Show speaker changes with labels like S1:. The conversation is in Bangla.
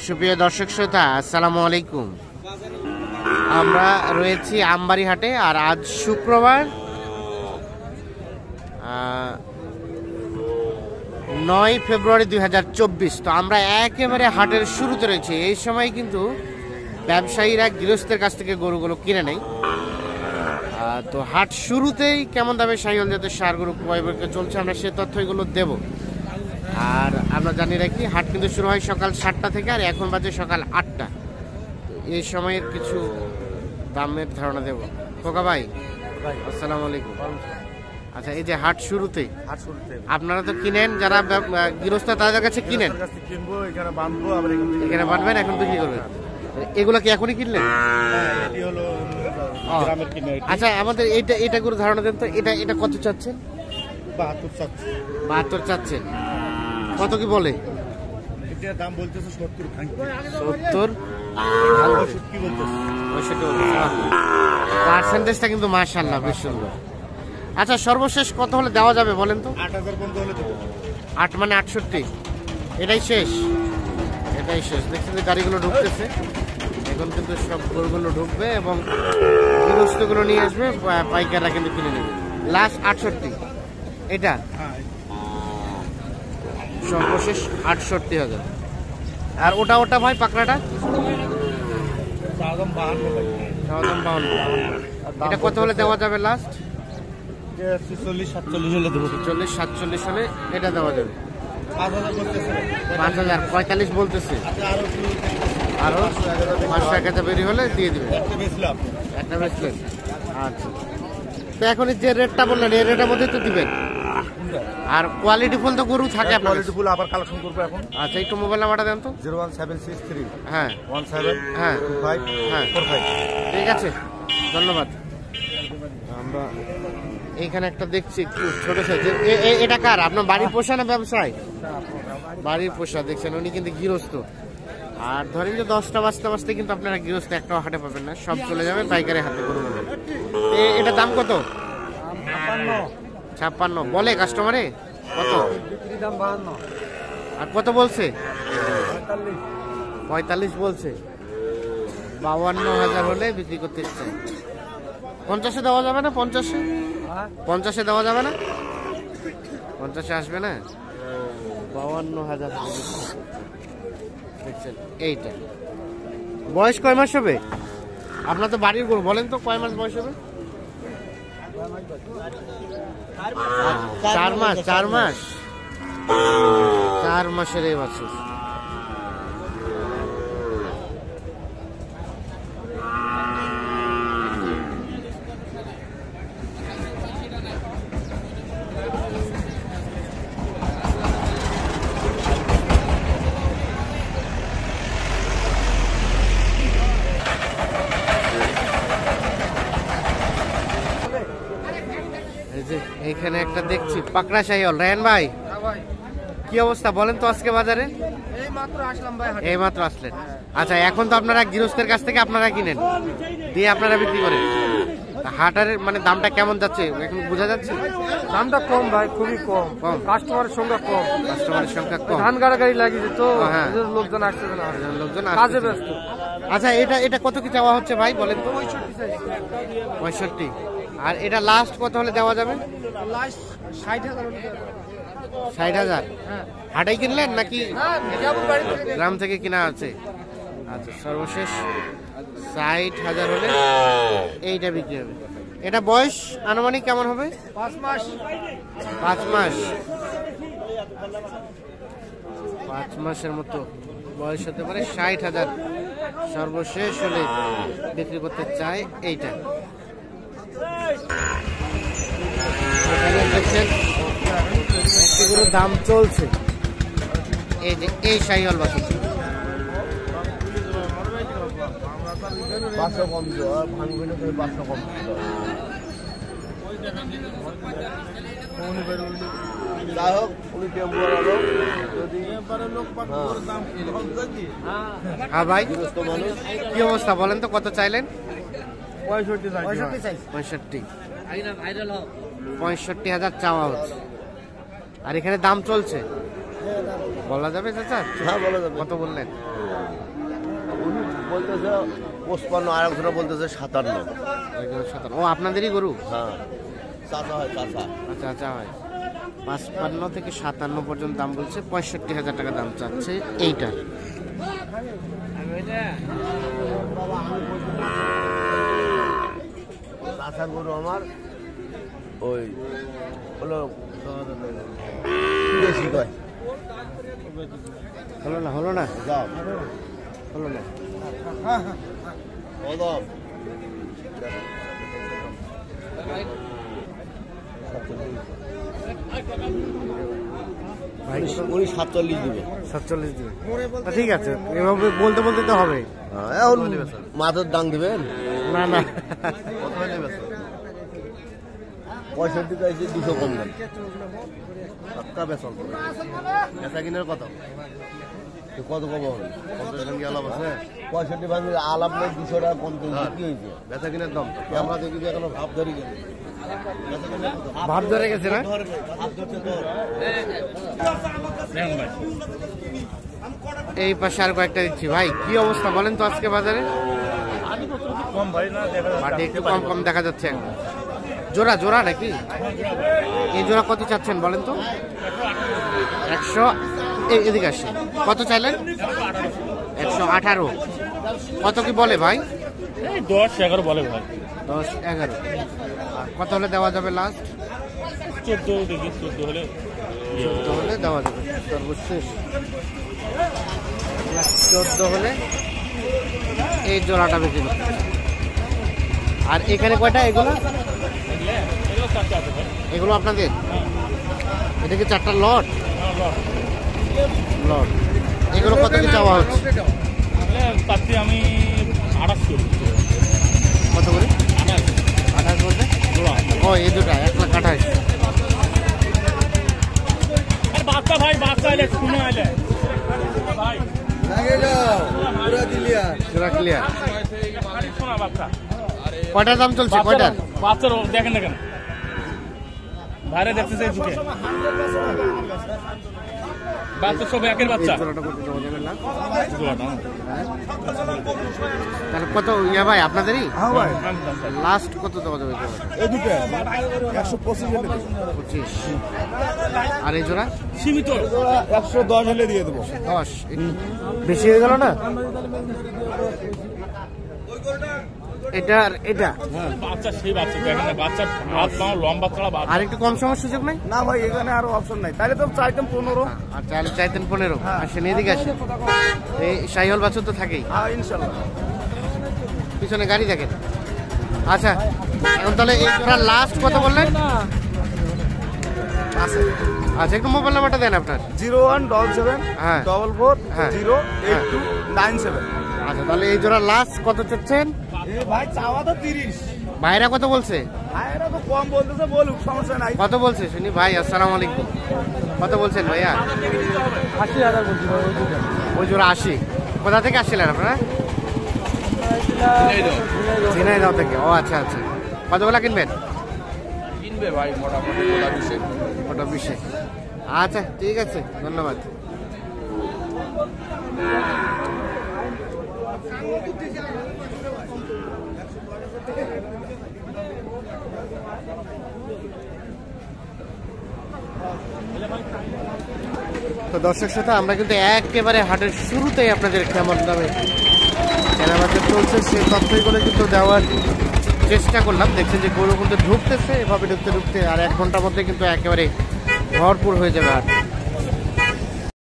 S1: সুপ্রিয় দর্শক শ্রোতা, আসসালামু আলাইকুম। আমরা রয়েছি আমবাড়ি হাটে, আর আজ শুক্রবার 9 ফেব্রুয়ারি 2024। তো আমরা একেবারে হাটের শুরুতে রয়েছি। এই সময় কিন্তু ব্যবসায়ীরা গৃহস্থের কাছ থেকে গরুগুলো কিনে নেয়। তো হাট শুরুতেই কেমন দামে শাহিওয়াল জাতের ষাঁড় গরু ক্রয় বিক্রয় চলছে, আমরা সে তথ্য এগুলো দেব। আর আমরা জানি রাখি, হাট কিন্তু শুরু হয় সকাল 7টা থেকে, আর এখন বাজে সকাল 8টা। এই সময়ের কিছু দামের ধারণা দেব। খোকা ভাই, আসসালামু আলাইকুম। আচ্ছা, এই যে হাট শুরুতে আপনারা তো কিনেন, যারা গৃহস্থ তাদের কাছে কিনেন, এখানে বাঁধবেন, এখন বিক্রি করবেন। এগুলো কি এখনই কিনলেন? আচ্ছা, আমাদের এটা করে ধারণা দেন তো, এটা কত চাচ্ছেন? 72 চাচ্ছেন। কত কি বলে?
S2: দাম বলতেছে 70।
S1: পার্সেন্টেজটা কিন্তু মাশাআল্লাহ বেশ সুন্দর। আচ্ছা, সর্বশেষ কত হলে দেওয়া যাবে বলেন তো?
S2: 8000 পর্যন্ত হলে দেবো।
S1: 8 মানে 68। এটাই শেষ, এটাই শেষ। দেখছেন যে গাড়িগুলো ঢুকতেছে, এখন কিন্তু সব গরুগুলো ঢুকবে এবং গৃহস্থগুলো নিয়ে আসবে, পাইকাররা কিন্তু কিনে নেবে। লাস্ট 68 এটা, সর্বশেষ 68,000। আর ওটা ভাই পাকড়াটা 52। এটা কত হলে দেওয়া যাবে লাস্ট?
S2: 46-47 হলে দেবো।
S1: 47 হলে এটা দেওয়া যাবে। 5000 45 বলতেছে। আরো 500-1000 বেরিয়ে হলে দিয়ে দিবে। একটা বেচলেন। আচ্ছা, তো এখন যে রেটটা বললেন, এই রেটের মধ্যে তো দিবেন। আর কোয়ালিটি ফুল তো গরু থাকে আপনার?
S2: কোয়ালিটি ফুল আবার কালেকশন করব এখন।
S1: আচ্ছা, একটু মোবাইল নাম্বারটা দেন তো।
S2: 01763
S1: হ্যাঁ
S2: 17
S1: হ্যাঁ
S2: 25
S1: হ্যাঁ
S2: 45।
S1: ঠিক আছে, ধন্যবাদ। আমরা এইখানে একটা দেখছি একটু ছোট সাইজ। এটা কার? আপনার বাড়ির পোষা না ব্যবসায়? বাড়ির পোষা। দেখছেন, উনি কিন্তু গৃহস্থ। আর ধরেন যে 10টা বাজতে কিন্তু আপনারা গৃহস্থ একটাও হাটে পাবেন না, সব চলে যাবে পাইকারি হাতে গরু। এটা দাম কত? 56 বলে কাস্টমারে। কত? আর কত বলছে? 45 বলছে। 52,000 হলে বিক্রি করতে চাই। 50-এ দেওয়া যাবে না? 50-এ দেওয়া যাবে না? 50-এ আসবে না? 52,000 দেখছেন। এইটা বয়স কয় মাস হবে? আপনার তো বাড়ির গরু, বলেন তো কয় মাস বয়স হবে? 4 মাস। 4 মাসের এই বাছুর। এইখানে একটা দেখছি পাকড়া শাহিওয়াল। রায়হান ভাই, কি অবস্থা বলেন তো আজকে বাজারে? এই মাত্র আসলেন। আচ্ছা, এখন তো আপনারা গৃহস্থের কাছ থেকে আপনারা কিনেন, দিয়ে আপনারা বিক্রি করেন। হাটের মানে দামটা কেমন যাচ্ছে এখন বোঝা যাচ্ছে?
S3: দামটা কম ভাই, খুবই কম। কাস্টমারের সংখ্যা কম। ধান গাড়ি লাগিয়েছে তো, লোকজন আসছে না,
S1: লোকজন
S3: কাজে ব্যস্ত।
S1: আচ্ছা, এটা কত কি চাওয়া হচ্ছে ভাই বলেন তো? 65। আর এটা লাস্ট কত হলে দেওয়া যাবে? 60,000। হাটাই কিনলেন নাকি গ্রাম থেকে কিনা আছে? আচ্ছা, সর্বশেষ 60,000 হলে এইটা বিক্রি হবে। এটা বয়স আনুমানিক কেমন হবে?
S3: 5 মাস।
S1: 5 মাস। 5 মাসের মতো বয়স হতে পারে। 60,000 সর্বশেষ হলে বিক্রি করতে চায় এইটা। দেখছেন এগুলো দাম চলছে। এই যে এই শাহিওয়াল বাছুর, হ্যাঁ ভাই, কি অবস্থা বলেন তো? কত চাইলেন? 65,000 চাওয়া হচ্ছে। আর এখানে দাম চলছে। বলা যাবে চাচা?
S2: হ্যাঁ বলা যাবে।
S1: কত বললেন?
S2: উনি বলতেছে 55, আর একজনে বলতেছে 57।
S1: ও আপনাদেরই গরু?
S2: হ্যাঁ চাচা হয় চাচা।
S1: আচ্ছা আচ্ছা হয়। 55 থেকে 57 পর্যন্ত দাম বলছে, 65,000 টাকা দাম চাচ্ছে এইটার।
S2: চাচার গরু আমার ওই হলো বেশি কয়।
S1: হলো না হলো না
S2: যাও
S1: হলো না।
S2: কদম
S1: ভাই
S2: উনি 47 দিবে।
S1: 47 দিবে? ঠিক আছে, এভাবে বলতে বলতে তো হবে।
S2: এখন মাথার দাম দিবেন
S1: না না,
S2: 65 চাইছে, 200 কম দেন। পাক্কা বেচন বেচা কিনার কত কত কম হবে? 65 ভাঙি আলাপ নেই, 200 টাকা কম দিন। কি হয়েছে বেচা কিনার দাম? আমরা দেখি যে এখনো ভাব ধরে গেছে।
S1: ভাব ধরে গেছে না? এই পাশে আর কয়েকটা দিচ্ছি। ভাই কি অবস্থা বলেন তো আজকে বাজারে?
S2: কম ভাই না,
S1: বাট একটু কম কম দেখা যাচ্ছে। জোড়া জোড়া নাকি? এই জোড়া কত চাচ্ছেন বলেন তো? 100। এদিকে আসে, কত চাইলেন? 118। কত কি বলে ভাই?
S3: 10-11 বলে ভাই।
S1: 10-11। আর কত হলে দেওয়া যাবে লাস্ট?
S3: 14 দেখি, 14 হলে
S1: 14 হলে দেওয়া যাবে সর্বশেষ। 14 হলে এই জোড়াটা বেশি। আর এখানে কয়টা? এগুলো এগুলো আপনাদের? এটা কি 4টা লট? লট। এগুলো কত কি চাওয়া হচ্ছে?
S3: তাতে আমি 28
S1: কত করে? 28 বলতে? ও এই দুটা 1,28,000।
S3: বাচ্চা ভাই, বাচ্চা এলে শুনে আইলে ভাই
S1: জোড়া ক্লিয়ার।
S3: শোনা বাচ্চা
S1: কয়টার দাম চলছে? কয়টার?
S3: বাচ্চার দেখেন না কেন বাইরে দেখতেছে ঝুঁকে বাচ্চা সব একের বাচ্চা।
S1: এই জোড়াটা কত দেওয়া যাবে লাস্ট?
S3: জোড়াটা
S1: তাহলে কত ইয়া ভাই আপনাদেরই?
S2: হ্যাঁ ভাই,
S1: লাস্ট কত দেওয়া যাবে জোড়াটা?
S2: এই দুটো 125 হলে
S1: 25। আর এই জোড়া?
S3: সীমিত
S2: 110 হলে দিয়ে দেবো।
S1: 10। বেশি হয়ে গেল না? এটা আর এটা
S3: বাচ্চা, সেই বাচ্চা দেখেন না, বাচ্চার হাত পা লম্বা চড়া বাচ্চা।
S1: আর একটু কম সময় সুযোগ নাই?
S2: না ভাই, এখানে আরো অপশন নাই। তাহলে তো চাইতাম 15।
S1: আর চাইলে চাইতেন 15। আসেন এদিকে আসেন। এই শাহিওয়াল বাছুর তো থাকেই।
S2: হ্যাঁ ইনশাল্লাহ।
S1: পিছনে গাড়ি দেখেন। আচ্ছা এখন তাহলে এই জোড়া লাস্ট কত বললেন? আচ্ছা একটু মোবাইল নাম্বারটা দেন আপনার।
S2: 0177
S1: হ্যাঁ
S2: 44
S1: হ্যাঁ
S2: 08297।
S1: আচ্ছা তাহলে এই জোড়া লাস্ট কত চাচ্ছেন?
S2: ভাই চাওয়া তো 30।
S1: ভাইরা কত বলছে?
S2: ভাইরা তো কম বলতেছে, বলুক, সমস্যা নাই।
S1: কত বলছে শুনি ভাই? আসসালামু আলাইকুম। কত বলছেন ভাইয়া?
S3: 80,000 বলছি ভাই।
S1: ওই জোড়া 80। কোথা থেকে আসছিলেন আপনারা? ঝিনাইদহ থেকে। ও আচ্ছা আচ্ছা। কতগুলা কিনবেন?
S3: কিনবে ভাই মোটামুটি
S1: ওটা 20। আচ্ছা ঠিক আছে, ধন্যবাদ। তো দর্শক শ্রোতা, আমরা কিন্তু একেবারে হাটের শুরুতেই আপনাদের কেমন দামে কেনাবেচা চলছে সেই তথ্যগুলো কিন্তু দেওয়ার চেষ্টা করলাম। দেখছেন যে গরু কিন্তু ঢুকতেছে, এভাবে ঢুকতে ঢুকতে আর 1 ঘন্টার মধ্যে কিন্তু একেবারে ভরপুর হয়ে যাবে হাট।